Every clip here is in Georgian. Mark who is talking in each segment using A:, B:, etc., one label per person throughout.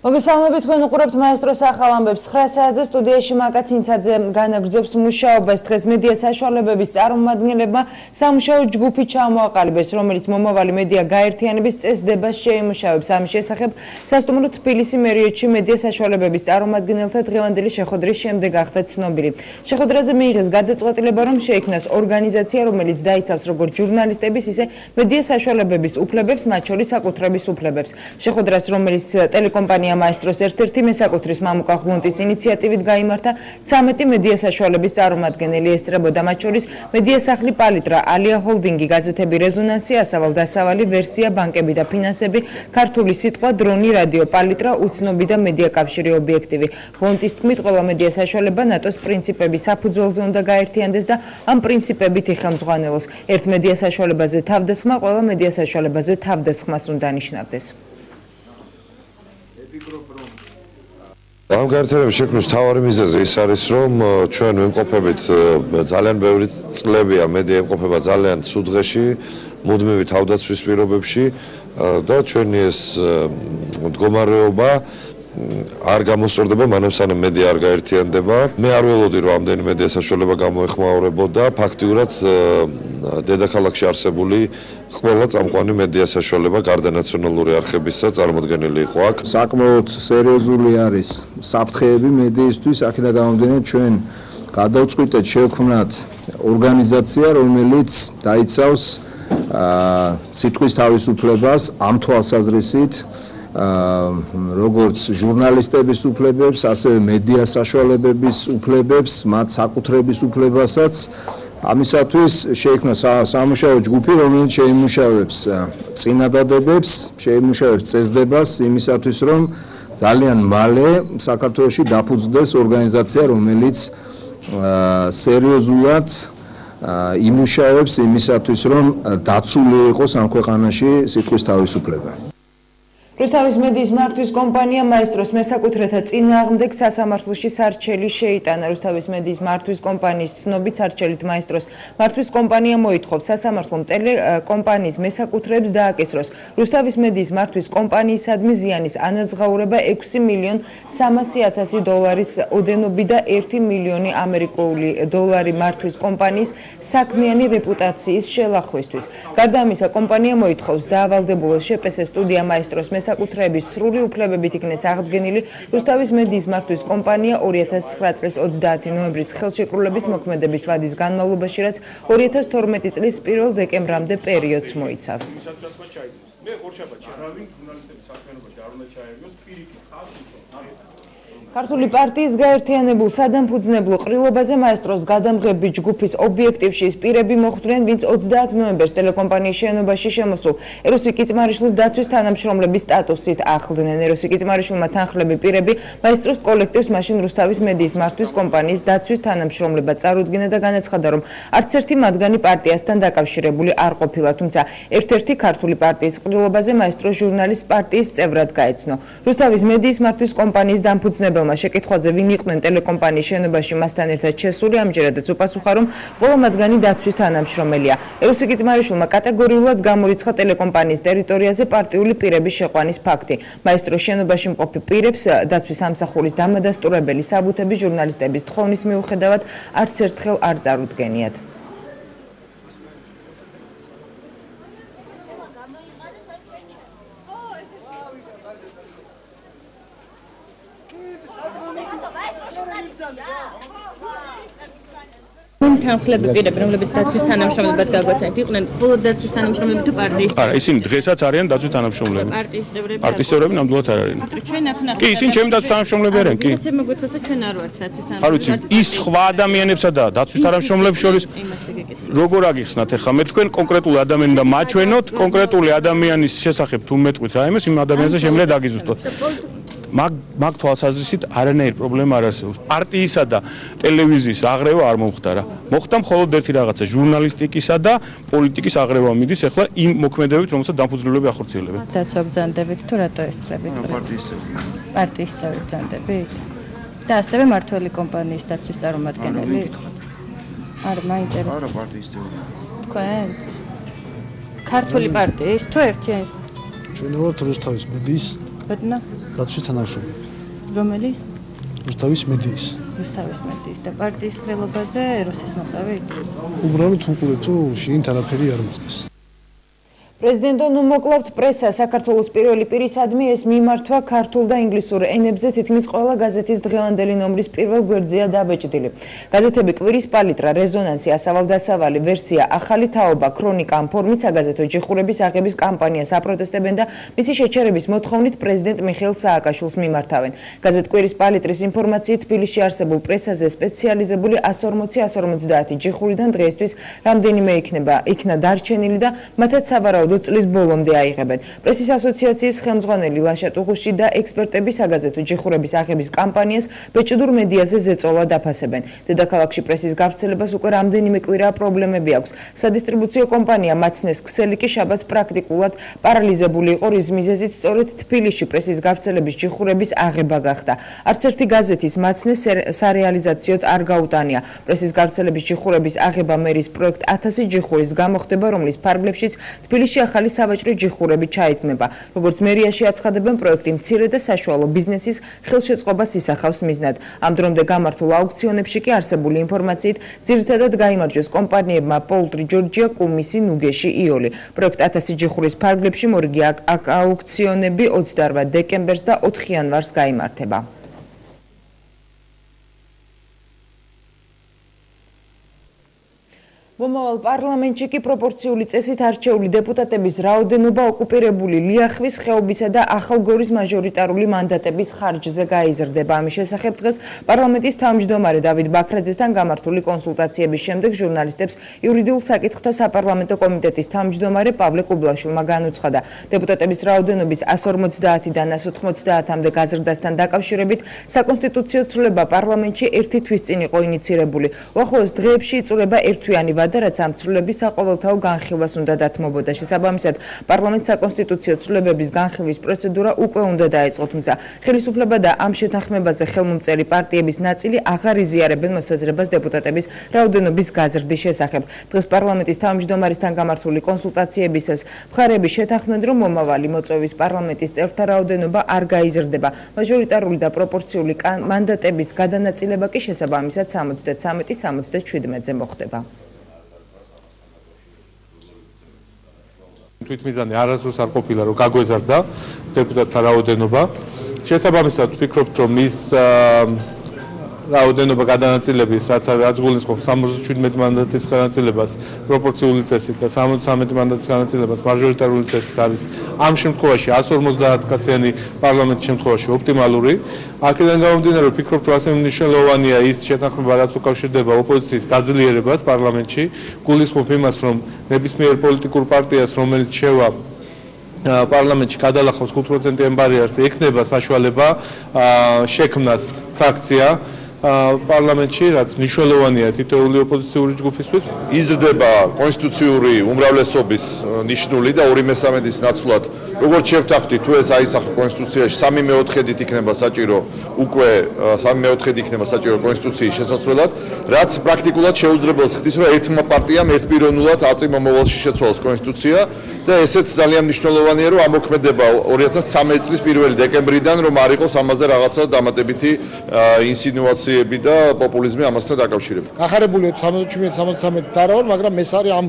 A: მოგესალმებით, თქვენ უყურებთ მაესტროს ახალ ამბებს. 9 საათზე სტუდიაში მაკა ცინცაძე განაგრძობს მუშაობას. დღეს მედია საშუალებების წარმომადგენლებმა სამუშაო ჯგუფი ჩამოაყალიბეს, რომელიც მომავალი მედია გაერთიანების წესდებას შეიმუშავებს. ამის შესახებ სასტუმრო თბილისი მერიოდში მედია საშუალებების წარმომადგენელთა დღევანდელი შეხვედრის შემდეგ გახდა ცნობილი. შეხვედრაზე მიიღეს გადაწყვეტილება, რომ შეიქმნას ორგანიზაცია, რომელიც დაიცავს როგორც ჟურნალისტების, ისე მედია საშუალებების უფლებებს, მათ შორის საკუთრების უფლებებს. შეხვედრას, რომელიც ტელეკომპანია მაესტროს ერთ-ერთი მესაკუთრის მამუკა ხლუნტის ინიციატივით გაიმართა 13 მედია საშუალების წარმომადგენელი ესწრებოდა, მათ შორის მედია სახლი პალიტრა, ალია ჰოლდინგი, გაზეთები რეზონანსი, ასავალ დასავალი, ვერსია, ბანკები და ფინანსები, ქართული სიტყვა, დრონი, რადიო პალიტრა, უცნობი და მედია კავშირი ობიექტივი. ხლუნტის თქმით, ყველა მედია საშუალება ნატოს პრინციპების საფუძველზე უნდა გაერთიანდეს და ამ პრინციპებით იხელმძღვანელოს. ერთ მედია საშუალებაზე თავდასხმა, ყველა მედია საშუალებაზე თავდასხმას უნდა ნიშნავდეს.
B: ამ გაერთიანების შექმნის მთავარი მიზეზი ის არის, რომ ჩვენ ვიმყოფებით ძალიან ბევრი წლებია მედია იმყოფება ძალიან ცუდ დღეში, მუდმივი თავდაცვის პირობებში და ჩვენი ეს მდგომარეობა არ გამოსწორდება მანამ სანამ მედია არ გაერთიანდება. მე არ ველოდი რომ ამდენი მედია საშუალება გამოეხმაურებოდა ფაქტიურად დედაქალაქში არსებული ყველა წამყვანი მედია საშუალება გარდა ნაციონალური არხებისა წარმოდგენილი იყო აქ.
C: საკმაოდ სერიოზული არის საფრთხეები მედიისთვის, აქედან გამომდინარე ჩვენ გადავწყვიტეთ შევქმნათ ორგანიზაცია, რომელიც დაიცავს სიტყვის თავისუფლებას ამ თვალსაზრისით, როგორც ჟურნალისტების უფლებებს, ასევე მედია საშუალებების უფლებებს, მათ საკუთრების უფლებასაც. ამისათვის შეიქმნა სამუშაო ჯგუფი, რომელიც შეიმუშავებს წინადადებებს, შეიმუშავებს წესდებას იმისათვის, რომ ძალიან მალე საქართველოში დაფუძნდეს ორგანიზაცია, რომელიც სერიოზულად იმუშავებს იმისათვის, რომ დაცული იყოს ამ ქვეყანაში სიტყვის თავისუფლება.
A: რუსთავის მედიის მართვის კომპანია მაესტროს მესაკუთრეთა წინააღმდეგ სასამართლოში სარჩელი შეიტანა. რუსთავის მედიის მართვის კომპანიის ცნობით სარჩელით მაესტროს მართვის კომპანია მოითხოვს სასამართლომ ტელეკომპანიის მესაკუთრეებს დააკისროს რუსთავის მედიის მართვის კომპანიისადმი ზიანის ანაზღაურება 6.300.000 დოლარის ოდენობით და 1 მილიონი ამერიკული დოლარი მართვის კომპანიის საქმიანი რეპუტაციის შელახვისთვის. გარდა ამისა, კომპანია მოითხოვს დაავალდებულოს შეპესე სტუდია მაესტროს საკუთრების სრული უფლებებით იქნეს აღდგენილი რუსთავის მედიის მართვის კომპანია 2009 წლის 30 ნოემბრის ხელშეკრულების მოქმედების ვადის განმავლობაში, რაც 2012 წლის 1 დეკემბრამდე პერიოდს მოიცავს. ქართული პარტიის გაერთიანებულ სადამფუძნებლო ყრილობაზე მაესტროს გადამღები ჯგუფის ობიექტივში ის პირები მოხვდნენ, ვინც 30 ნოემბერს ტელეკომპანიის შენობაში შემოსულ ეროსი კიწმარიშვილის დაცვის თანამშრომლების სტატუსით ახლდნენ. ეროსი კიწმარიშვილმა თანხლები პირები მაესტროს კოლექტივს მაშინ რუსთავის მედიის მართვის კომპანიის დაცვის თანამშრომლებად წარუდგინა და განაცხადა, რომ არც ერთი მათგანი პარტიასთან დაკავშირებული არ ყოფილა, თუმცა ერთ-ერთი ქართული პარტიის ყრილობაზე მაესტროს ჟურნალის პარტიის წევრად გაეცნო. რუსთავის მედიის მართვის კომპანიის დამფუძნებელმა შეკითხვაზე ვინ იყვნენ ტელეკომპანიის შენობაში მასთან ერთად შესული, ამჯერადაც უპასუხა, რომ ყველა მათგანი დაცვის თანამშრომელია. ეროსი კიწმარიშვილმა კატეგორიულად გამორიცხა ტელეკომპანიის ტერიტორიაზე პარტიული პირების შეყვანის ფაქტი. მაესტროს შენობაში მყოფი პირებს დაცვის სამსახურის დამადასტურებელი საბუთები ჟურნალისტების თხოვნის მიუხედავად არც ერთხელ არ წარუდგენიათ.
D: თანხლები პირები, რომლებიც დაცვის თანამშრომლებად გაგვაცანით, იყვნენ მხოლოდ დაცვის თანამშრომლები თუ პარტიის?
E: არა, ისინი დღესაც არიან დაცვის თანამშრომლები.
D: პარტიის წევრები?
E: პარტიის წევრები ნამდვილად არ არიან.
D: ჩვენ აქ ნახეთ.
E: კი, ისინი ჩემი დაცვის თანამშრომლები არიან, კი.
D: ისე მოგვითხოვს, ჩვენ არ ვართ დაცვის
E: თანამშრომლები. არ ვიცი, ის სხვა ადამიანებსა და დაცვის თანამშრომლებს შორის როგორ აგიხსნათ ახლა მე თქვენ კონკრეტულ ადამიანს და მაჩვენოთ, კონკრეტული ადამიანის შესახებ თუ მეტყვით რაიმეს, იმ ადამიანზე შემიძლია დაგიზუსტოთ. მაგ თვალსაზრისით არანაირი პრობლემა არ არსებობს. პარტიისა და ტელევიზიის აღრევა არ მომხდარა. მოხდა მხოლოდ ერთი რაღაცა, ჟურნალისტიკისა და პოლიტიკის აღრევა მიდის ახლა იმ მოქმედებით, რომელსაც დამფუძნებლები ახორციელებენ.
D: დაცვა ბრძანდებით თუ რატო ესწრებით? პარტიის წევრი ბრძანდებით? და ასევე მართველი კომპანიის დაცვის წარმომადგენელი? არ მაინტერესებს. არა, პარტიის წევრი. თქვენ? ქართული პარტიის თუ ერთიანი?
F: ჩვენ ვართ რუსთავის მედიის
D: ბედნა?
F: დაცვის თანამშრომელი.
D: რომელის?
F: რუსთავის მედიის.
D: რუსთავის მედიის და პარტიის ხელობაზე რუსის მოყავით?
F: უბრალოდ უყურებ თუ შინ არაფერი არ მოხდეს.
A: პრეზიდენტო, ნუ მოკლავთ პრესა საქართველოს პირველი პირისადმი ეს მიმართვა ქართულ და ინგლისურ ენებზე თითქმის ყველა გაზეთის დღევანდელი ნომრის პირველ გვერდზეა დაბეჭდილი. გაზეთები კვირის პალიტრა, რეზონანსი, ასავალ-დასავალი, ვერსია, ახალი თაობა, ქრონიკა ამ ფორმით საგაზეთო ჯიხურების აღების კამპანიას აპროტესტებენ და მისი შეჩერების მოთხოვნით პრეზიდენტ მიხეილ სააკაშვილს მიმართავენ. გაზეთ კვირის პალიტრის ინფორმაციით თბილისში არსებულ პრესაზე სპეციალიზებული 140-150 ჯიხურიდან დღეისთვის რამდენიმე იქნა დარჩენილი და მათაც სავარაუდოდ წლის ბოლომდე აიღებენ. პრესის ასოციაციის ხელმძღვანელი ლაშა ტუღუში და ექსპერტები საგაზეთო ჯიხურების აღების კამპანიას ბეჭდურ მედიაზე ზეწოლად აფასებენ. დედაქალაქში პრესის გავრცელებას უკვე რამდენიმე კვირაა პრობლემები აქვს. სადისტრიბუციო კომპანია მაცნეს ქსელი კი შაბათს პრაქტიკულად პარალიზებული იყო, რის მიზეზით სწორედ თბილისში პრესის გავრცელების ჯიხურების აღება გახდა. არც ერთი გაზეთის მაცნეს სარეალიზაციოდ არ გაუტანია. პრესის გავრცელების ჯიხურების აღება მერის პროექტ 1000 ჯიხურის გამოხდება, რომლის ფარგლებშიც თბილისში ახალი სავაჭრო ჯიხურები ჩაითმება. როგორც მერიაში აცხადებენ, პროექტი მცირე და საშუალო ბიზნესის ხელშეწყობას ისახავს მიზნად. ამ დრომდე გამართულ აუქციონებში კი არსებული ინფორმაციით ძირითადად გაიმარჯვეს კომპანიებმა პოლტრი ჯორჯია, კუმისი, ნუგეში, იოლი. პროექტ 1000 ჯიხურის ფარგლებში მორიგი აუქციონები 28 დეკემბერს და 4 იანვარს გაიმართება. მომავალ პარლამენტში კი პროპორციული წესით არჩეული დეპუტატების რაოდენობა ოკუპირებული ლიახვის, ხეობისა და ახალგორის მაჟორიტარული მანდატების ხარჯზე გაიზრდება. ამის შესახებ დღეს პარლამენტის თავმჯდომარე დავით ბაქრაძესთან გამართული კონსულტაციების შემდეგ ჟურნალისტებს იურიდიულ საკითხთა საპარლამენტო კომიტეტის თავმჯდომარე პავლე კუბლაშვილმა განუცხადა. დეპუტატების რაოდენობის 150-დან 190-მდე გაზრდასთან დაკავშირებით საკონსტიტუციო ცვლილება პარლამენტში ერთი თვის წინ იყო ინიცირებული. უახლოეს დღეებში იწურება ერთთვიანი და რაც ამ ცვლილების საყოველთაო განხილვას უნდა დათმობოდა. შესაბამისად, პარლამენტს საკონსტიტუციო ცვლილებების განხილვის პროცედურა უკვე უნდა დაეწყო, თუმცა ხელისუფლება და ამ შეთანხმებაზე ხელმომწერი პარტიების ნაწილი აღარ იზიარებენ მოსაზრებას დეპუტატების რაოდენობის გაზრდის შესახებ. დღეს პარლამენტის თავმჯდომარესთან გამართული კონსულტაციებისას მხარეები შეთანხმდნენ, რომ მომავალი მოწვევის პარლამენტის წევრთა რაოდენობა არ გაიზრდება. მაჟორიტარული და პროპორციული მანდატების გადანაწილება კი შესაბამისად 73-77-ზე მოხდება.
G: თვითმიზანი არასდროს არ ყოფილა რომ გაგვეზარდა დეპუტატთა რაოდენობა. შესაბამისად ვფიქრობთ რომ ის რაოდენობა გადანაწილების რაც გულისხმობს 77 მანდატის გადანაწილებას პროპორციული წესით და 73 მანდატის გადანაწილებას მაჟორიტარული წესით არის ამ შემთხვევაში 150 კაციანი პარლამენტის შემთხვევაში ოპტიმალური. აქედან გამომდინარე ვფიქრობ რომ ასე მნიშვნელოვანია ის შეთანხმება რაც უკავშირდება ოპოზიციის გაძლიერებას პარლამენტში. გულისხმობ იმას რომ ნებისმიერ პოლიტიკურ პარტიას რომელიც შევა პარლამენტში გადალახავს 5%-იან ბარიერს ექნება საშუალება შექმნას ფრაქცია პარლამენტში, რაც მნიშვნელოვანია თითოეული ოპოზიციური ჯგუფისთვის.
H: იზრდება კონსტიტუციური უმრავლესობის ნიშნული და 2/3-ის ნაცვლად, როგორც შევთანხმდით, თუ ეს აისახო კონსტიტუციაში 3/4-ით იქნება საჭირო უკვე 3/4-ით იქნება საჭირო კონსტიტუციის შესასრულად, რაც პრაქტიკულად შეუძლებელს ხდის, რომ ერთმა პარტიამ ერთპიროვნულად აწი მომავალში შეცვალოს კონსტიტუცია და ესეც ძალიან მნიშვნელოვანია, რომ ამოქმედება 2013 წლის 1 დეკემბრიდან, რომ არ იყოს ამაზე რაღაცა დამატებითი ინსინუაციები და პოპულიზმი ამასთან დაკავშირებით.
F: გახარებული 77-73 დარავარ, მაგრამ ეს არის ამ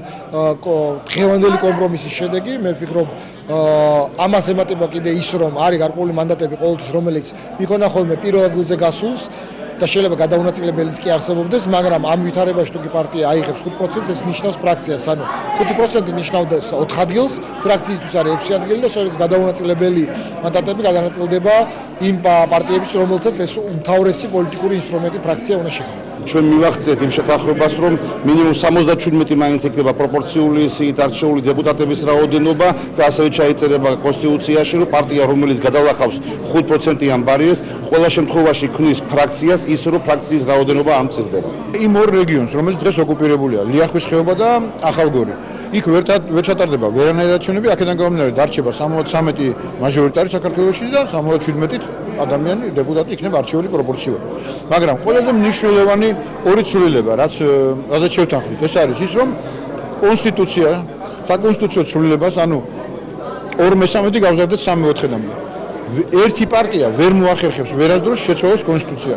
F: დღევანდელი კომპრომისის შედეგი. მე ვფიქრობ ამას ემატება კიდე ის, რომ არის გარკვეული მანდატები ყოველთვის, რომელიც იქონა ხოლმე პირველ ადგილზე გასულს და შეიძლება გადაუნაწილებელიც კი არსებობდეს, მაგრამ ამ ვითარებაში თუ კი პარტია აიღებს 5%, ეს ნიშნავს ფრაქციას, ანუ 5% ნიშნავდეს 4 ადგილს, ფრაქციისთვის არის 6 ადგილი და სწორედ გადაუნაწილებელი მანდატები გადანაწილდება იმ პარტიების, რომელთაც ეს უმთავრესი პოლიტიკური ინსტრუმენტი ფრაქცია უნდა შექმნას.
I: ჩვენ მივახცეთ იმ შეთანხმებას, რომ მინიმუმ 77 მაინც იქნება პროპორციული სიით არჩეული დეპუტატების რაოდენობა და ასევე ჩაიწერება კონსტიტუციაში, რომ პარტია, რომელიც გადალახავს 5%-იან ბარიერს, ყველა შემთხვევაში ქმნის ფრაქციას, ის რომ ფრაქციის რაოდენობა არ მცირდება.
F: იმ ორ რეგიონს, რომელიც დღეს ოკუპირებულია, ლიახვის ხეობა და ახალგორი. იქ ვერ ჩატარდება ვერანაირი არჩევნები, აქედან გამომდინარე დარჩება 73 მაჟორიტარი საქართველოში და 77 ადამიანი დეპუტატი იქნება არჩეული პროპორციულად. მაგრამ ყველაზე მნიშვნელოვანი ორი ცვლილება, რაც შევთანხმდით, ეს არის ის, რომ საკონსტიტუციო ცვლილებას, ანუ 2/3 გავზარდეთ 3/4-მდე.
I: ერთი პარტია ვერ მოახერხებს ვერასდროს შეცვალოს კონსტიტუცია.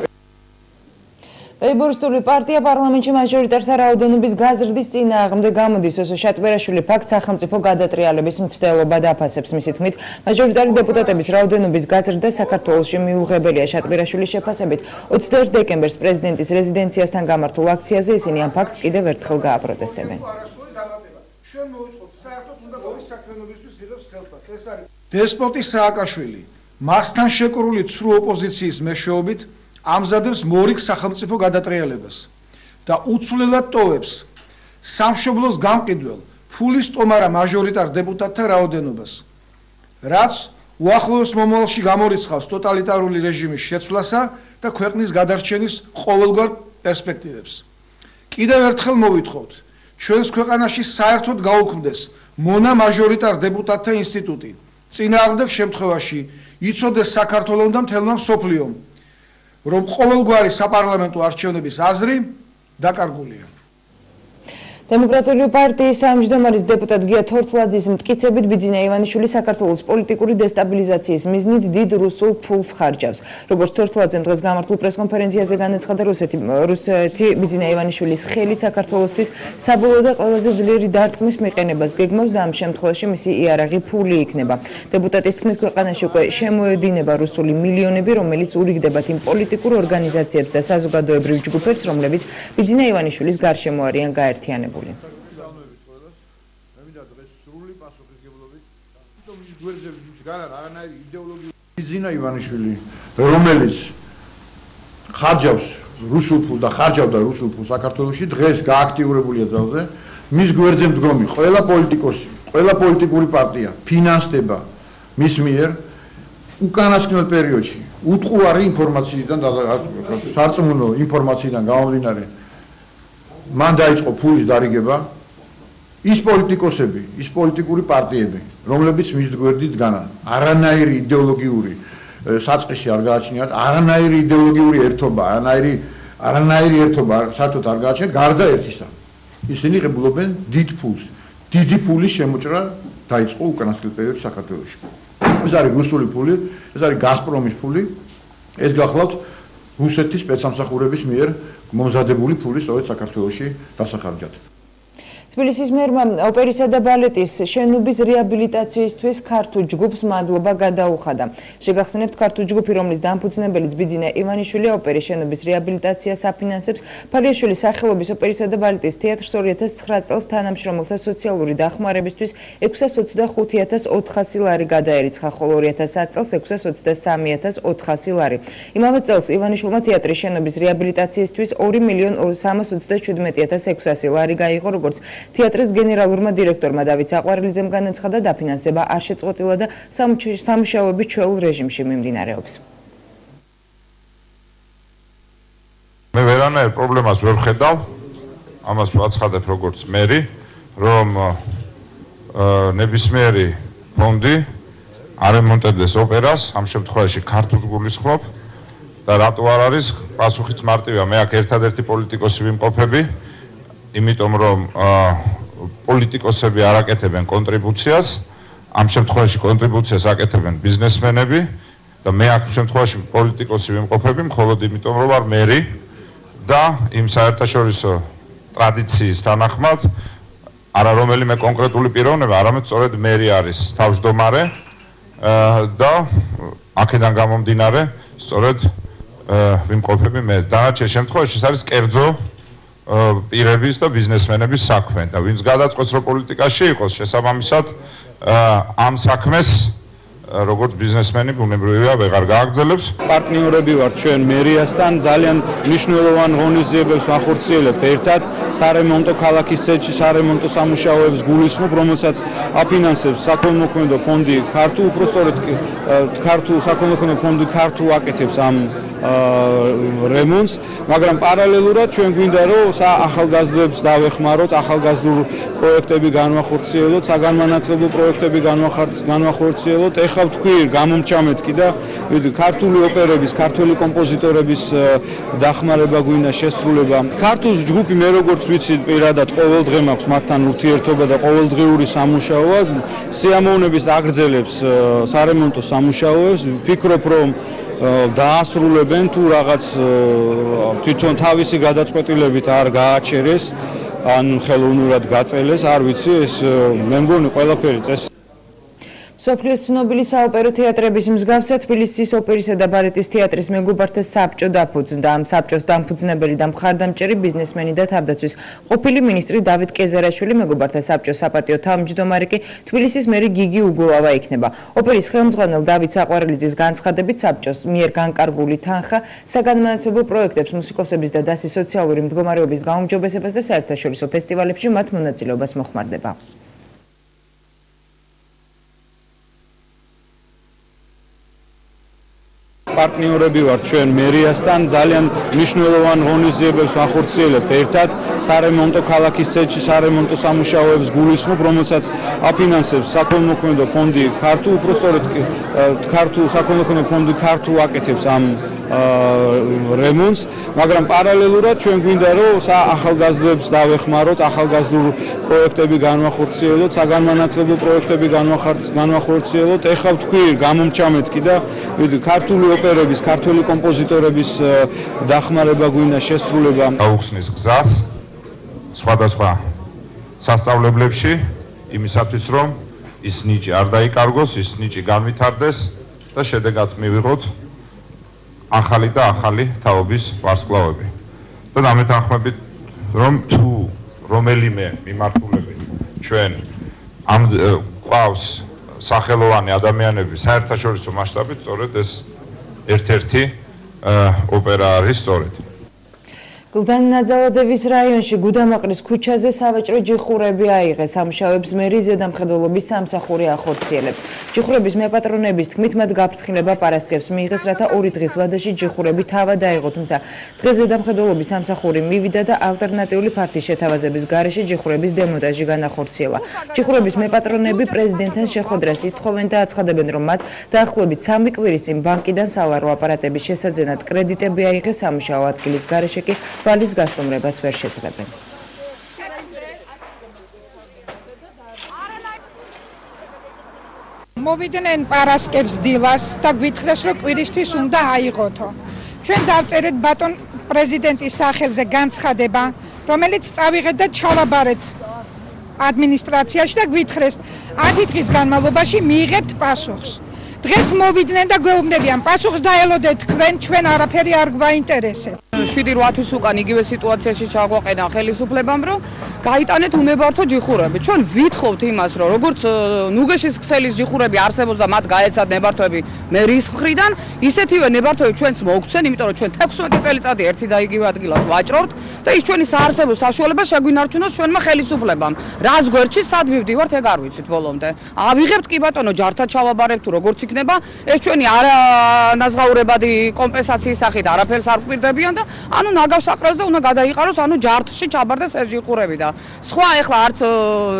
A: ლეიბორისტული პარტია პარლამენტში მაჟორიტართა რაოდენობის გაზრდის წინააღმდეგ გამოდის, ოსო შატბერაშვილი ფაქტს სახელმწიფო გადატრიალების მცდელობა დაფასებს. მისი თქმით, მაჟორიტარი დეპუტატების რაოდენობის გაზრდა საქართველოში მიუღებელია. შატბერაშვილის შეფასებით, 21 დეკემბერს პრეზიდენტის რეზიდენციასთან გამართულ აქციაზე ისინი ამ ფაქტს კიდევ ერთხელ გააპროტესტებენ.
J: დესპოტი სააკაშვილი მასთან შეკრული ცრუ ოპოზიციის მეშვეობით ამზადებს მორიგ სახელმწიფო გადატრიალებას და უცვლელად ტოვებს სამშობლოს გამყიდველ ფულის ტომარა მაჟორიტარ დეპუტატთა რაოდენობას, რაც უახლოეს მომავალში გამორიცხავს ტოტალიტარული რეჟიმის შეცვლასა და ქვეყნის გადარჩენის ყოველგვარ პერსპექტივებს. კიდევ ერთხელ მოვითხოვთ, ჩვენს ქვეყანაში საერთოდ გაუქმდეს მონა მაჟორიტარ დეპუტატთა ინსტიტუტი. წინააღმდეგ შემთხვევაში იცოდეს საქართველოს და მთელმა მსოფლიომ, რომ ყოველგვარი საპარლამენტო არჩევნების აზრი დაკარგულია.
A: დემოკრატიული პარტიის თავმჯდომარის დეპუტატ გია თორთლაძის მტკიცებით ბიძინა ივანიშვილი საქართველოს პოლიტიკური დესტაბილიზაციის მიზნით დიდ რუსულ ფულს ხარჯავს. როგორც თორთლაძემ დღეს გამართულ პრესკონფერენციაზე განაცხადა, რუსეთი ბიძინა ივანიშვილის ხელით საქართველოსთვის საბოლოო და ყველაზე ძლიერი დარტყმის მიყენებას გეგმავს და ამ შემთხვევაში მისი იარაღი ფული იქნება. დეპუტატის თქმით, ქვეყანაში უკვე შემოედინება რუსული მილიონები, რომელიც ურიგდებათ იმ პოლიტიკურ ორგანიზაციებს და საზოგადოებრივ ჯგუფებს, რომლებიც ბიძინა ივანიშვილის გარშემო არიან გაერთიანებული.
I: ბიძინა ივანიშვილი, რომელიც ხარჯავს რუსულ ფულს და ხარჯავდა რუსულ ფულს საქართველოში, დღეს გააქტიურებულია ძალზე, მის გვერდზე მდგომი ყველა პოლიტიკოსი, ყველა პოლიტიკური პარტია ფინანსდება მის მიერ უკანასკნელ პერიოდში უტყუარი ინფორმაციიდან და სარწმუნო ინფორმაციიდან გამომდინარე მან დაიწყო ფულის დარიგება. ის პოლიტიკოსები, ის პოლიტიკური პარტიები, რომლებიც მის გვერდით დგანან, არანაირი იდეოლოგიური საწყისი არ გააჩნიათ, არანაირი იდეოლოგიური ერთობა, არანაირი ერთობა საერთოდ არ გააჩნიათ, გარდა ერთისა. ისინი ღებულობენ დიდ ფულს. დიდი ფულის შემოჭრა დაიწყო უკანასკნელ პერიოდში საქართველოში. ეს არის რუსული ფული, ეს არის გაზპრომის ფული, ეს გახლავთ რუსეთის სპეცსამსახურების მიერ მომზადებული ფული სწორედ საქართველოში დასახარჯად.
A: თბილისის მერმა ოპერისა და ბალეტის შენობის რეაბილიტაციისთვის ქართულ ჯგუფს მადლობა გადაუხადა. შეგახსენებთ, ქართულ ჯგუფი, რომლის დამფუძნებელიც ბიძინა ივანიშვილი ოპერის შენობის რეაბილიტაციას აფინანსებს, ფალიაშვილის სახელობის ოპერისა და ბალეტის თეატრს 2009 წელს თანამშრომელთა სოციალური დახმარებისთვის 620,400 ლარი გადაერიცხა, ხოლო 2010 წელს 623,400 ლარი. იმავე წელს ივანიშვილმა თეატრის შენობის რეაბილიტაციისთვის 2,227,600 ლარი გაიღო, როგორც თეატრის გენერალურმა დირექტორმა დავით საყვარელიძემ განაცხადა, დაფინანსება არ შეწყვეტილა და სამუშაოები ჩვეულ რეჟიმში მიმდინარეობს.
K: მე ვერანაირ პრობლემას ვერ ხედავ, ამას ვაცხადებ როგორც მერი, რომ ნებისმიერი ფონდი არემონტებდეს ოპერას, ამ შემთხვევაში ქართულს გულისხმობ და რატო არ არის პასუხიც მარტივია, მე აქ ერთადერთი პოლიტიკოსი ვიმყოფები, იმიტომ რომ პოლიტიკოსები არ აკეთებენ კონტრიბუციას, ამ შემთხვევაში კონტრიბუციას აკეთებენ ბიზნესმენები და მე აქ შემთხვევაში პოლიტიკოსი ვიმყოფები მხოლოდ იმიტომ რომ ვარ მერი და იმ საერთაშორისო ტრადიციის თანახმად არა რომელიმე კონკრეტული პიროვნება, არამედ სწორედ მერი არის თავმჯდომარე და აქედან გამომდინარე სწორედ ვიმყოფები მე. დანარჩენ შემთხვევაში ეს არის კერძო პირების და ბიზნესმენების საქმე და ვინც გადაწყვეტს რომ პოლიტიკაში იყოს, შესაბამისად ამ საქმეს როგორც ბიზნესმენი ბუნებრივია ვეღარ გააგრძელებს.
L: პარტნიორები ვართ ჩვენ მერიასთან, ძალიან მნიშვნელოვან ღონისძიებებს ვახორციელებთ ერთად, სარემონტო ქალაქის ცენტრში სარემონტო სამუშაოებს გულისხმობ, რომელსაც აფინანსებს საქველმოქმედო ფონდი ქართულ, უпростоრეთ ქართულ საქველმოქმედო ფონდი ქართულ აკეთებს ამ რემონტს, მაგრამ პარალელურად ჩვენ გვინდა რომ ახალგაზრდებს დავეხმაროთ, ახალგაზრდულ პროექტები განვახორციელოთ, საგანმანათლებლო პროექტები განვახორციელოთ. ეხლა თქვი გამომჭამეთკი და ქართული ოპერების, ქართული კომპოზიტორების დახმარება გვინდა, შესრულება. ქართულს ჯგუფი მე როგორც ვიცი პირადად ყოველ დღე მაქვს მათთან ურთიერთობა და ყოველდღიური სამუშაოა. სიამოვნების აგრძელებს სარემონტო სამუშაოებს. ვფიქრობ, რომ დაასრულებენ თუ რაღაც თვითონ თავისი გადაწყვეტილებით არ გააჩერეს ან ხელოვნურად გაწელეს, არ ვიცი, ეს მე მგონი ყველაფერი წესი.
A: სოფლიოს ცნობილი საოპერო თეატრების მსგავსად თბილისის ოპერისა და ბალეტის თეატრის მეგობართა საბჭო დაფუძნდა. ამ საბჭოს დამფუძნებელი და მხარდამჭერი ბიზნესმენი და თავდაცვის ყოფილი მინისტრი დავით კეზერაშვილი, მეგობართა საბჭოს საპატიო თავმჯდომარე კი თბილისის მერი გიგი უგულავა იქნება. ოპერის ხელმძღვანელ დავით საყვარელიძის განცხადებით, საბჭოს მიერ განკარგული თანხა საგანმანათლებლო პროექტებს, მუსიკოსების და დასის სოციალური მდგომარეობის გაუმჯობესებას და საერთაშორისო ფესტივალებში მათ მონაწილეობას მოხმარდება.
L: პარტნიორები ვართ ჩვენ მერიასთან, ძალიან მნიშვნელოვან ღონისძიებებს ვახორციელებთ ერთად. სარემონტო ქალაქის ცენტრში სარემონტო სამუშაოებს გულისხმობ, რომელსაც აფინანსებს საქველმოქმედო ფონდი ქართულ, უпростоრეთ ქართულ საქველმოქმედო ფონდი ქართულ აკეთებს ამ რემონტს, მაგრამ პარალელურად ჩვენ გვინდა რომ ახალგაზრდებს დავეხმაროთ, ახალგაზრდულ პროექტები განვახორციელოთ, საგანმანათლებლო პროექტები განვახორციელოთ. ეხლა თქვი გამომჭამეთკი და ქართული ოპერების, ქართული კომპოზიტორების დახმარება გვინდა, შესრულება.
K: აუხსნის გზას სხვადასხვა სასწავლებლებში იმისათვის, რომ ის ნიჭი არ დაიკარგოს, ის ნიჭი განვითარდეს და შედეგად მივიღოთ ახალი და ახალი თაობის ვარსკვლავები. და დამეთანხმებით, რომ თუ რომელიმე მიმართულებით ჩვენ ამ ყავს სახელოვანი ადამიანების საერთაშორისო მასშტაბით, სწორედ ეს ერთ-ერთი ოპერა არის სწორედ.
A: გლდანი ნაძალადევის რაიონში გუდამაყრის ქუჩაზე სავაჭრო ჯიხურები აიღეს. სამუშაოებს მერის ზედამხედველობის სამსახური ახორციელებს. ჯიხურების მეპატრონების თქმით, მათ გაფრთხილება პარასკევს მიიღეს, რათა 2 დღის ვადაში ჯიხურები თავად აიღო, თუმცა დღეს ზედამხედველობის სამსახური მივიდა და ალტერნატიული ფართის შეთავაზების გარეშე ჯიხურების დემონტაჟი განახორციელა. ჯიხურების მეპატრონები პრეზიდენტთან შეხვედრას ითხოვენ და აცხადებენ, რომ მათ დაახლოებით 3 კვირის წინ ბანკიდან სალარო აპარატების შესაძენად კრედიტები აიღეს. სამუშაო ადგილის გარეშე კი ვალის გასტუმრებას ვერ შეძლებენ.
M: მოვიდნენ პარასკევს დილას და გვითხრეს, რომ კვირისთვის უნდა აიღოთო. ჩვენ დავწერეთ ბატონ პრეზიდენტის სახელზე განცხადება, რომელიც წავიღეთ და ჩავაბარეთ ადმინისტრაციაში და გვითხრეს 10 დღის განმავლობაში მიიღებთ პასუხს. დღეს მოვიდნენ და გვეუბნებიან პასუხს დაელოდეთ თქვენ, ჩვენ არაფერი არ გვაინტერესებს.
N: 7-8 თვის უკან იგივე სიტუაციაში ჩაგვაყენა ხელისუფლებამ, რომ გაიტანეთ უნებართო ჯიხურები. ჩვენ ვითხოვთ იმას, რომ როგორც ნუგეშის ქსელის ჯიხურები არსებობს და მათ გაეცათ ნებართვები მერის მხრიდან, ისეთივე ნებართვები ჩვენც მოგცენ, იმიტომ რომ ჩვენ 16 წელიწადი ერთი და იგივე ადგილას ვაჭრობთ და ის ჩვენი საარსებო საშუალება შეგვინარჩუნოს ჩვენმა ხელისუფლებამ. რას გვერდში სად მივდივართ, ეგ არ ვიცით ბოლომდე. ავიღებთ კი ბატონო, ჯართად ჩავაბარებთ თუ როგორც იქნება, ეს ჩვენი არანაზღაურებადი კომპენსაციის სახით არაფერს არ გვპირდებიან და ანუ ნაგავს აყრელზე უნდა გადაიყაროს, ანუ ჯართში ჩაბარდეს ეს ჯიხურები და სხვა ეხლა არც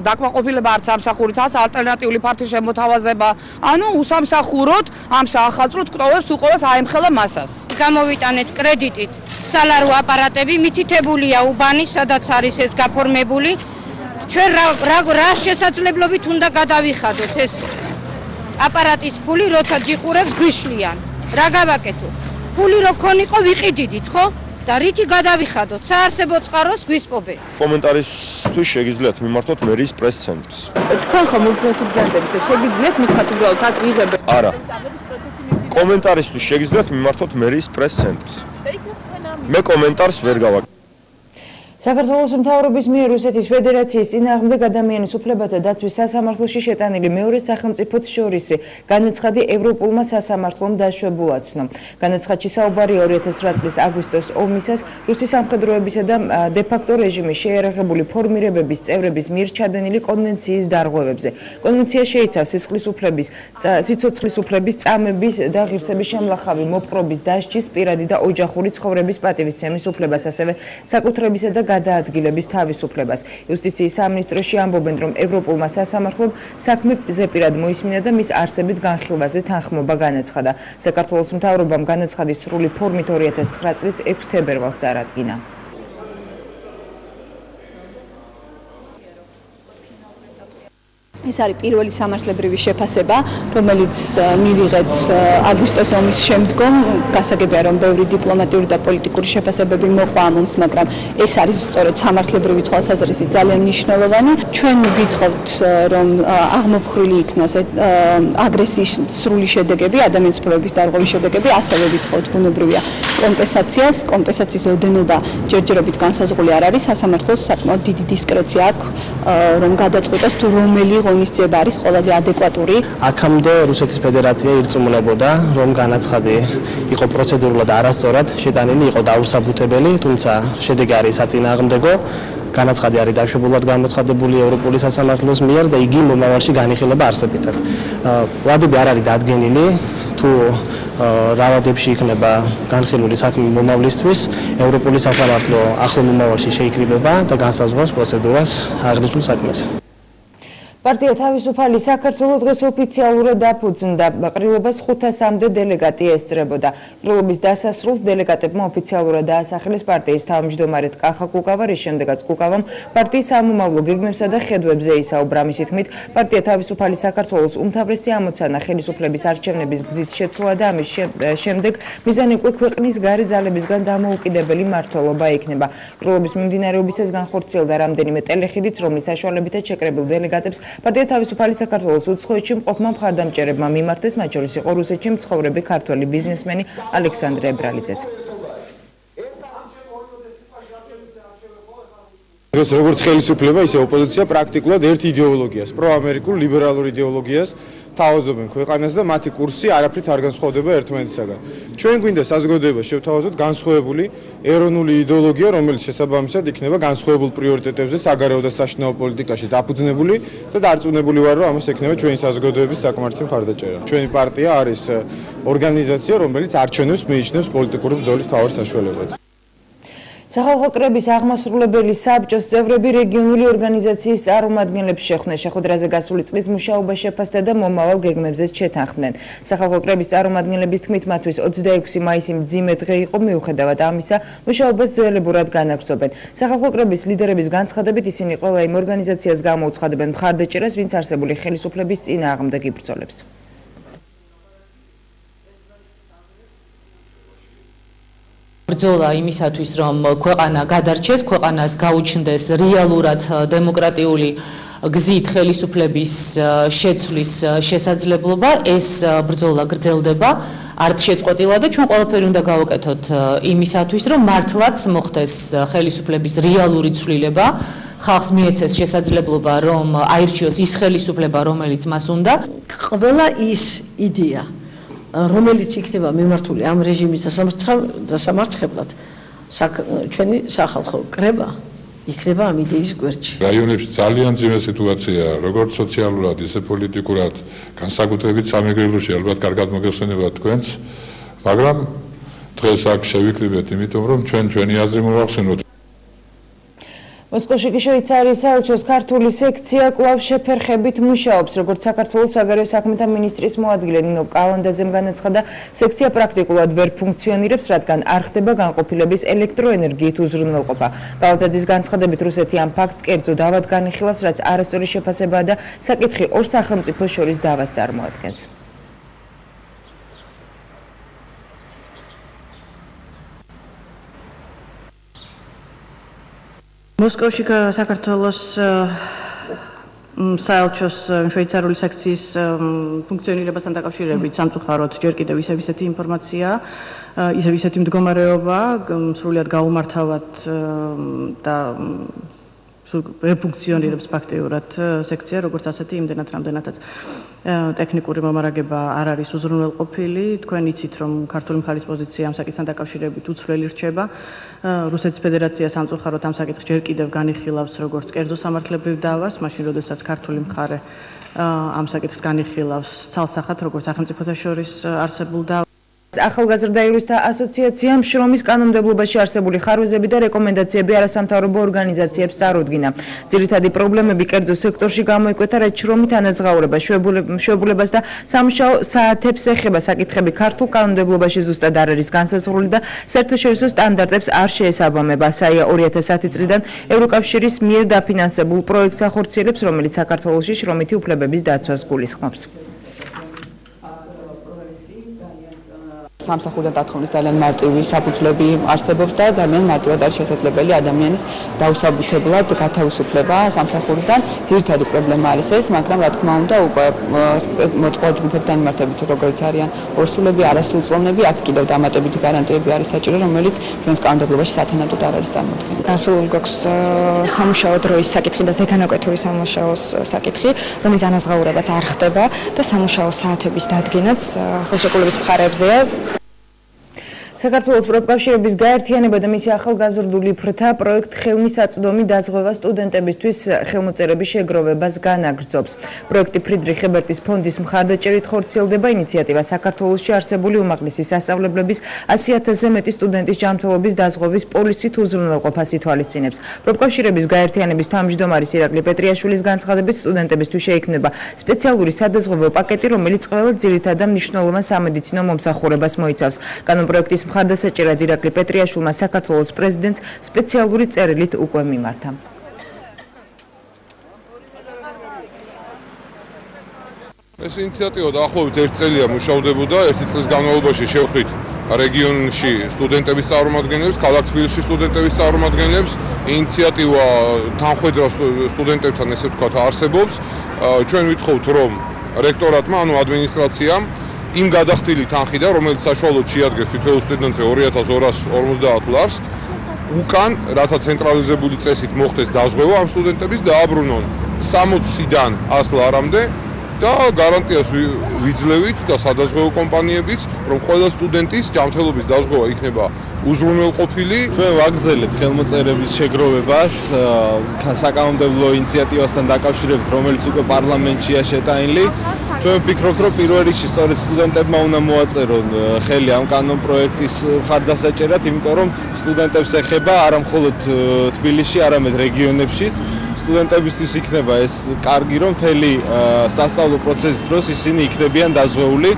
N: დაკმაყოფილება, არც სამსახურით, არც ალტერნატიული ფართის შემოთავაზება, ანუ უსამსახუროდ ამ საახალწლო კტოვებს უყურეს აემხელა მასას.
O: გამოვიტანეთ კრედიტით სალარო აპარატები, მითითებულია უბანი, სადაც არის ეს გაფორმებული. ჩვენ რა შესაძლებლობით უნდა გადავიხადოთ ეს აპარატის ფული, როცა ჯიხურებს გვიშლიან. რა გავაკეთოთ? ფული რო ქონიყო ვიყიდიდით, ხო? და რითი გადავიხადოთ? საარსებო წყაროს გვისპობენ.
P: კომენტარისთვის შეგიძლიათ მიმართოთ მერის პრეს-ცენტრს.
N: თქვენ ხომ უფროსი ბრძანდებით, შეგიძლიათ მithათ უბრალოდ აქ იღებენ?
P: არა. კომენტარისთვის შეგიძლიათ მიმართოთ მერის პრეს-ცენტრს. მე კომენტარს ვერ გავაკეთებ.
A: საქართველოს მთავრობის მიერ რუსეთის ფედერაციის წინააღმდეგ ადამიანის უფლებათა დაცვის სასამართლოში შეტანილი მეორე სახელმწიფოთ შორის განაცხადი ევროპულმა სასამართლომ დაშვებულად ცნო. განაცხადში საუბარია 2009 წლის აგვისტოს ომისას რუსის სამხედროებისა და დე-ფაქტო რეჟიმის შეიარაღებული ფორმირებების წევრების მიერ ჩადენილი კონვენციის დარღვევებზე. კონვენცია შეიცავს სიცოცხლის უფლების, წამების და ღირსების შემლახავი მოპყრობის დასჯის, პირადი და ოჯახური ცხოვრების პატივისცემის უფლებას, ასევე საკუთრებისა და გადაადგილების თავისუფლებას. იუსტიციის სამინისტროში ამბობენ, რომ ევროპულმა სასამართლომ საქმეზე პირად მოისმინა და მის არსებით განხილვაზე თანხმობა განაცხადა. საქართველოს მთავრობამ განაცხადის სრული ფორმით 2009 წლის 6 თებერვალს წარადგინა.
Q: ეს არის პირველი სამართლებრივი შეფასება, რომელიც მივიღეთ აგვისტოს ომის შემდგომ. გასაგებია, რომ ბევრი დიპლომატიური და პოლიტიკური შეფასებები მოყვა mums, მაგრამ ეს არის სწორედ სამართლებრივი თვალსაზრისით ძალიან მნიშვნელოვანი. ჩვენ გითხოვთ, რომ აღმოფხრილი იქნას აგრესიის სრული შედეგები, ადამიანის უფლებების დარღვევის შედეგები, ასევე გითხოვთ ბუნებრივია კომპენსაციას. კომპენსაციის ოდენობა ჯერჯერობით განსაზღვრული არ არის, სასამართლოს საკმაოდ დიდი დისკრეცია აქვს, რომ გადაწყვიტოს თუ რომელი ღონისძიება არის ყველაზე ადეკვატური.
R: აქამდე რუსეთის ფედერაცია ირწმუნებოდა, რომ განაცხადი იყო პროცედურულად არასწორად შეტანილი, იყო დაუსაბუთებელი, თუმცა შედეგი არის საწინააღმდეგო. განაცხადი არის დაშვებულად გამოცხადებული ევროპული სასამართლოს მიერ და იგი მომავალში განიხილება არსებითად. ვადები არ არის დადგენილი, თუ რაოდებში იქნება განხილული საქმე მომავლისთვის, ევროპული სასამართლო ახლო მომავალში შეიკრიბება და განსაზღვროს პროცედურას აღნიშნულ საქმეზე.
A: პარტია თავისუფალი საქართველოს დღეს ოფიციალურად დაფუძნდა. ყრილობას 500-მდე დელეგატი ესწრებოდა. ყრილობის დასასრულს დელეგატებმა ოფიციალურად დაასახელეს პარტიის თავმჯდომარედ კახა კუკავა, რის შემდეგაც კუკავამ პარტიის სამომავლო გეგმებსა და ხედვებზე ისაუბრა. მისი თქმით, პარტია თავისუფალი საქართველოს უმთავრესი ამოცანა ხელისუფლების არჩევნების გზით შეცვლა და ამის შემდეგ მიზანი უკვე ქვეყნის გარე ძალებისგან დამოუკიდებელი მმართველობა იქნება. ყრილობის მიმდინარეობისას განხორციელდა რამდენიმე ტელეხიდიც, რომლის საშუალებითაც შეკრებილ დელეგატებს პარტია თავისუფალი საქართველოს უცხოეთში მყოფმა მხარდამჭერებმა მიმართეს, მათ შორის იყო რუსეთში მცხოვრები ქართველი ბიზნესმენი ალექსანდრე ებრალიძეც.
S: დღეს როგორც ხელისუფლება, ისე ოპოზიცია პრაქტიკულად ერთ იდეოლოგიას, პროამერიკულ ლიბერალურ იდეოლოგიას თავაზობენ ქვეყანას და მათი კურსი არაფრით არ განსხვავდება ერთმანეთისაგან. ჩვენ გვინდა საზოგადოება შევთავაზოთ განსხვავებული ეროვნული იდეოლოგია, რომელიც შესაბამისად იქნება განსხვავებულ პრიორიტეტებზე საგარეო და საშინაო პოლიტიკაში დაფუძნებული და დარწმუნებული ვარ, რომ ამას ექნება ჩვენი საზოგადოების საკმარისი მხარდაჭერა. ჩვენი პარტია არის ორგანიზაცია, რომელიც არჩევნებს მიიჩნევს პოლიტიკური ბრძოლის მთავარ საშუალებად.
A: სახალხო კრების აღმასრულებელი საბჭოს წევრები რეგიონული ორგანიზაციის წარმომადგენლებს შეხვდნენ. შეხვედრაზე გასული წლის მუშაობა შეფასდა და მომავალ გეგმებზეც შეთანხმდნენ. სახალხო კრების წარმომადგენლების თქმით, მათთვის 26 მაისი მძიმე დღე იყო, მიუხედავად ამისა, მუშაობას ძველებურად განაგრძობენ. სახალხო კრების ლიდერების განცხადებით, ისინი ყველა იმ ორგანიზაციას გამოუცხადებენ მხარდაჭერას, ვინც არსებული ხელისუფლების წინააღმდეგ იბრძოლებს.
T: ბრძოლა იმისათვის, რომ ქვეყანა გადარჩეს, ქვეყანას გაუჩნდეს რეალურად დემოკრატიული გზით ხელისუფლების შეცვლის შესაძლებლობა, ეს ბრძოლა გრძელდება, არც შეწყვეტილა და ჩვენ ყველაფერი უნდა გავაკეთოთ იმისათვის, რომ მართლაც მოხდეს ხელისუფლების რეალური ცვლილება, ხალხს მიეცეს შესაძლებლობა, რომ აირჩიოს ის ხელისუფლება, რომელიც მას უნდა.
U: ყველა ის იდეა რომელიც იქნება მიმართული ამ რეჟიმის დასამარცხებლად, ჩვენი სახალხო კრება იქნება ამ იდეის გვერდში.
K: რაიონებში ძალიან ძიმე სიტუაციაა, როგორც სოციალურად, ისე პოლიტიკურად, განსაკუთრებით სამეგრელოში, ალბათ კარგად მოგეხსენება თქვენს, მაგრამ დღეს აქ შევიკრიბეთ, იმიტომ რომ ჩვენი აზრი მოვახსენოთ.
A: მოსკოვში შვეიცარიის საელჩოს ქართული სექცია კვლავ შეფერხებით მუშაობს, როგორც საქართველოს საგარეო საქმეთა მინისტრის მოადგილე ნინო კალანდაძემ განაცხადა, სექცია პრაქტიკულად ვერ ფუნქციონირებს, რადგან არ ხდება განყოფილების ელექტროენერგიით უზრუნველყოფა. კალანდაძის განცხადებით, რუსეთი ამ ფაქტს კერძო დავად განიხილავს, რაც არასწორი შეფასებაა და საკითხი ორ სახელმწიფოს შორის დავას წარმოადგენს.
V: მოსკოვში საქართველოს საელჩოს შვეიცარიული სექციის ფუნქციონირებასთან დაკავშირებით სამწუხაროდ ჯერ კიდევ ისეთი ინფორმაცია, ისეთი მდგომარეობა, სრულად გაუმართავად და რეფუნქციონირებს ფაქტიურად სექცია, როგორც ასეთი იმდენად რამდენადაც ტექნიკური მომარაგება არ არის უზრუნველყოფილი. თქვენ იცით, რომ ქართული მხარის პოზიცია ამ საკითხთან დაკავშირებით უცვლელი რჩება. რუსეთის ფედერაცია სამწუხაროდ ამ საკითხს ჯერ კიდევ განიხილავს როგორც კერძო სამართლებრივ დავას, მაშინ როდესაც ქართული მხარე ამ საკითხს განიხილავს ცალსახად როგორც სახელმწიფოთა შორის არსებულ დავას.
A: ახალგაზრდა იურისტთა ასოციაციამ შრომის კანონმდებლობაში არსებული ხარვეზები და რეკომენდაციები არასამთავრობო ორგანიზაციებს წარუდგინა. ძირითადი პრობლემები კერძო სექტორში გამოიკვეთა, რაც შრომით ანაზღაურება, შვებულებას და სამუშაო საათებს ეხება. საკითხები ქართულ კანონმდებლობაში ზუსტად არ არის განსაზღვრული და საერთაშორისო სტანდარტებს არ შეესაბამება. საია 2010 წლიდან ევროკავშირის მიერ დაფინანსებულ პროექტს ახორციელებს, რომელიც საქართველოში შრომითი უფლებების დაცვას გულისხმობს.
N: სამსახურიდან დათხოვნის ძალიან მარტივი საფუძვლები არსებობს და ძალიან მარტივად არის შესაძლებელი ადამიანის დაუსაბუთებლად გათავისუფლება სამსახურიდან. ძირითადი პრობლემა არის ეს, მაგრამ რა თქმა უნდა უკვე მოწყვა ჯგუფებთან მიმართებით, როგორც არიან ორსულები, არასრულწლოვნები, აქ კიდევ დამატებითი გარანტიები არის საჭირო, რომელიც ჩვენს კანონმდებლობაში სათანადოდ არ არის წარმოქმნილი.
B: განხილული გვაქვს სამუშაო დროის საკითხი და ზეგანაკვეთური სამუშაოს საკითხი, რომელიც ანაზღაურებაც არ ხდება და სამუშაო საათების დადგენაც ხელშეკრულების მხარეებზეა.
A: საქართველოს პროფკავშირების გაერთიანება და მისი ახალგაზრდული ფრთა პროექტ ხელმისაწვდომი დაზღვევა სტუდენტებისთვის ხელმოწერების შეგროვებას განაგრძობს. პროექტი ფრიდრიხ ებერტის ფონდის მხარდაჭერით ხორციელდება. ინიციატივა საქართველოში არსებული უმაღლესი სასწავლებლების 100,000-ზე მეტი სტუდენტის ჯანმრთელობის დაზღვევის პოლისით უზრუნველყოფას ითვალისწინებს. პროფკავშირების გაერთიანების თავმჯდომარის ირაკლი პეტრიაშვილის განცხადებით, სტუდენტებისთვის შეიქმნება სპეციალური სადაზღვევო პაკეტი, რომელიც ყველა ძირითად და მნიშვნელოვან სამედიცინო მომსახურებას მოიცავს. კანონპროექტის მხარდასაჭერად ირაკლი პეტრიაშვილმა საქართველოს პრეზიდენტს სპეციალური წერილით უკვე მიმართა.
G: ეს ინიციატივა დაახლოებით 1 წელია მუშავდებოდა. 1 წლის განმავლობაში შევხვდით რეგიონში სტუდენტების წარმომადგენლებს, ქალაქ თბილისში სტუდენტების წარმომადგენლებს. ინიციატივა თანხვედრა სტუდენტებთან, ესე ვთქვათ, არსებობს. ჩვენ ვითხოვთ, რომ რექტორატმა, ანუ ადმინისტრაციამ იმ გადახდილი თანხიდან, რომელიც საშუალოდ შეადგენს თითოეულ სტუდენტზე 2250 ლარს, უკან, რათა ცენტრალიზებული წესით მოხდეს დაზღვევა ამ სტუდენტების და აბრუნონ 60-დან 100 ლარამდე და გარანტიას ვიძლევით და სადაზღვევო კომპანიებიც, რომ ყველა სტუდენტის ჯანმრთელობის დაზღვევა იქნება უზრუნველყოფილი.
L: ჩვენ ვაგრძელებთ ხელმოწერების შეგროვებას საკანონმდებლო ინიციატივასთან დაკავშირებით, რომელიც უკვე პარლამენტშია შეტანილი. ჩვენ ვფიქრობთ, რომ პირველ რიგში სწორედ სტუდენტებმა უნდა მოაწერონ ხელი ამ კანონპროექტის მხარდასაჭერად, იმიტომ რომ სტუდენტებს ეხება არა მხოლოდ თბილისში, არამედ რეგიონებშიც. სტუდენტებისთვის იქნება ეს კარგი, რომ მთელი სასწავლო პროცესის დროს ისინი იქნებიან დაზღვეული.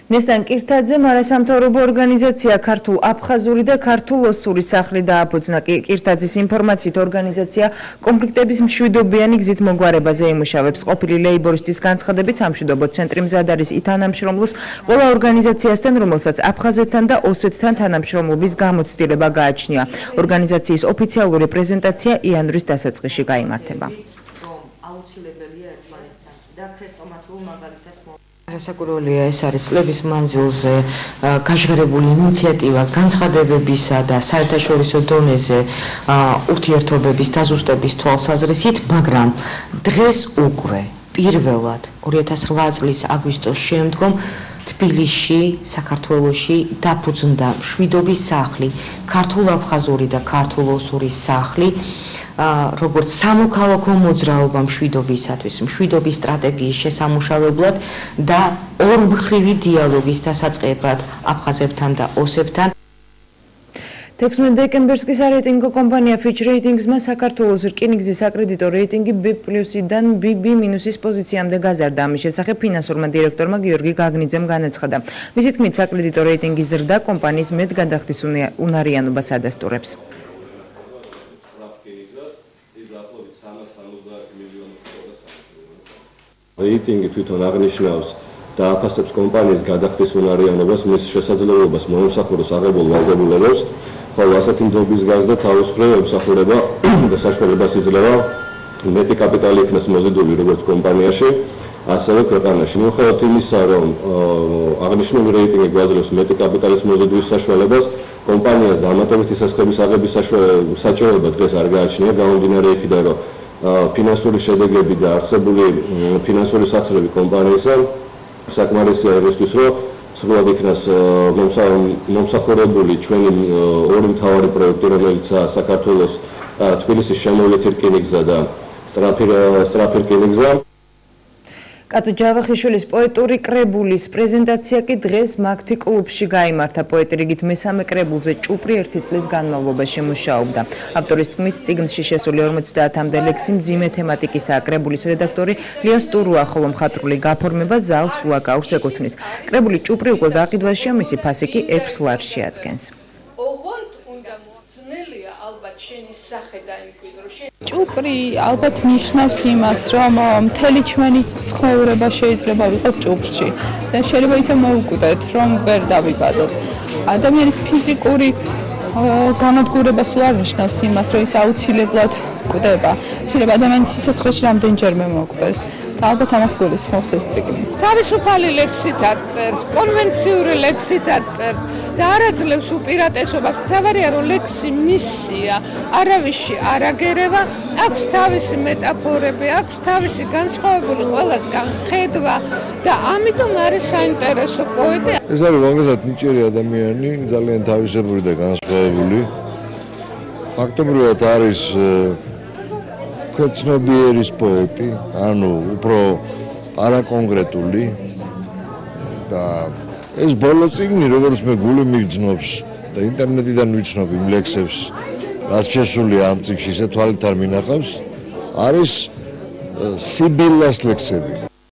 A: ნესტან კირთაძემ არასამთავრობო ორგანიზაცია ქართულ აფხაზური და ქართულ ოსური სახლი დააფუძნა. კირთაძის ინფორმაციით ორგანიზაცია კონფლიქტების მშვიდობიანი გზით მოგვარებაზე იმუშავებს. ყოფილი ლეიბორისტის განცხადებით, სამშვიდობო ცენტრი მზად არის თანამშრომლოს ყველა ორგანიზაციასთან, რომელსაც აფხაზეთთან და ოსეთთან თანამშრომლობის გამოცდილება გააჩნია. ორგანიზაციის ოფიციალური პრეზენტაცია იანვრის დასაწყისში გაიმართება.
C: არასაკურველია, ეს არის წლების მანძილზე გაჟღერებული ინიციატივა განცხადებებისა და საერთაშორისო დონეზე ურთიერთობების დაზუსტების თვალსაზრისით, მაგრამ დღეს უკვე პირველად 2008 წლის აგვისტოს შემდგომ თბილისში, საქართველოში დაფუძნდა მშვიდობის სახლი, ქართულ-აფხაზური და ქართულ-ოსური სახლი, როგორც სამოქალაქო მოძრაობა მშვიდობისათვის, მშვიდობის სტრატეგიის შესამუშავებლად და ორმხრივი დიალოგის დასაწყებად აფხაზებთან და ოსებთან.
A: 16 დეკემბერს კი სარეიტინგო კომპანია Fitch Ratings-მა საქართველოს რკინიგზის აკრედიტო რეიტინგი B+-დან BB- პოზიციამდე გაზარდა. ამის შესახებ ფინანსურმა დირექტორმა გიორგი გაგნიძემ განაცხადა. მისი თქმით, საკრედიტო რეიტინგის ზრდა კომპანიის მეტგადახდის უნარიანობას ადასტურებს.
W: რეიტინგი თვითონ აღნიშნავს და აფასებს კომპანიის გადახდის უნარიანობას, მის შესაძლებლობას მოემსახუროს აღებულ ვალდებულებებს, ხოლო ასეთი ნდობის გაზრდა თავის მხრივ ემსახურება და საშუალებას იძლევა მეტი კაპიტალი იქნას მოზიდული როგორც კომპანიაში, ასევე ქვეყანაში. მიუხედავად იმისა, რომ აღნიშნული რეიტინგი გვაძლევს მეტი კაპიტალის მოზიდვის საშუალებას, კომპანიას დამატებითი სასხების აღების საჭიროება დღეს არ გააჩნია, გამომდინარე იქიდან, რომ ფინანსური შედეგები და არსებული ფინანსური სახსრები კომპანიისა საკმარისია იმისთვის, რომ სრულად იქნას მომსახურებული ჩვენი ორი მთავარი პროექტი, რომელიცაა საქართველოს თბილისის შემოვლითი რკინიგზა და სწრაფი რკინიგზა.
A: კატო ჯავახიშვილის პოეტური კრებულის პრეზენტაცია კი დღეს მაგთი კლუბში გაიმართა. პოეტი რიგით მესამე კრებულზე ჭუპრი 1 წლის განმავლობაში მუშაობდა. ავტორის თქმით, წიგნში შესული 50-მდე ლექსი მძიმე თემატიკისაა. კრებულის რედაქტორი ლია სტურუა, ხოლო მხატვრული გაფორმება ზალს ულაკაურს ეკუთვნის. კრებული ჭუპრი უკვე გაყიდვაშია, მისი ფასი კი 6 ლარს შეადგენს.
D: ჭუპრი ალბათ ნიშნავს იმას, რომ მთელი ჩვენი ცხოვრება შეიძლება ვიყოთ ჭუპრში და შეიძლება ისე მოვუკვდეთ, რომ ვერ დავიბადოთ. ადამიანის ფიზიკური განადგურება სულ არ ნიშნავს იმას, რომ ის აუცილებლად კვდება. შეიძლება ადამიანის სიცოცხლეში რამდენჯერმე მოკვდეს. და ალბათ ამას გულისხმობს ეს წიგნი.
M: თავისუფალი ლექსითაც წერს, კონვენციური ლექსითაც წერს და არ აძლევს უპირატესობას. მთავარია რომ ლექსი მისია, არავისი არ აგერება, აქვს თავისი მეტაფორები, აქვს თავისი განსხვავებული ყველასგან ხედვა და ამიტომ არის საინტერესო პოეტი.
E: ეს არის უაღრესად ნიჭიერი ადამიანი, ძალიან თავისებური და განსხვავებული. ფაქტობრივად არის ცნობიერის პოეტი, ანუ უფრო არაკონკრეტული და ეს ბოლო წიგნი, როგორც მე გული მიგრძნობს და ინტერნეტიდან ვიცნობ იმ ლექსებს, რაც შესულია ამ წიგნში, ისე თვალით არ მინახავს, არის სიბილას ლექსები.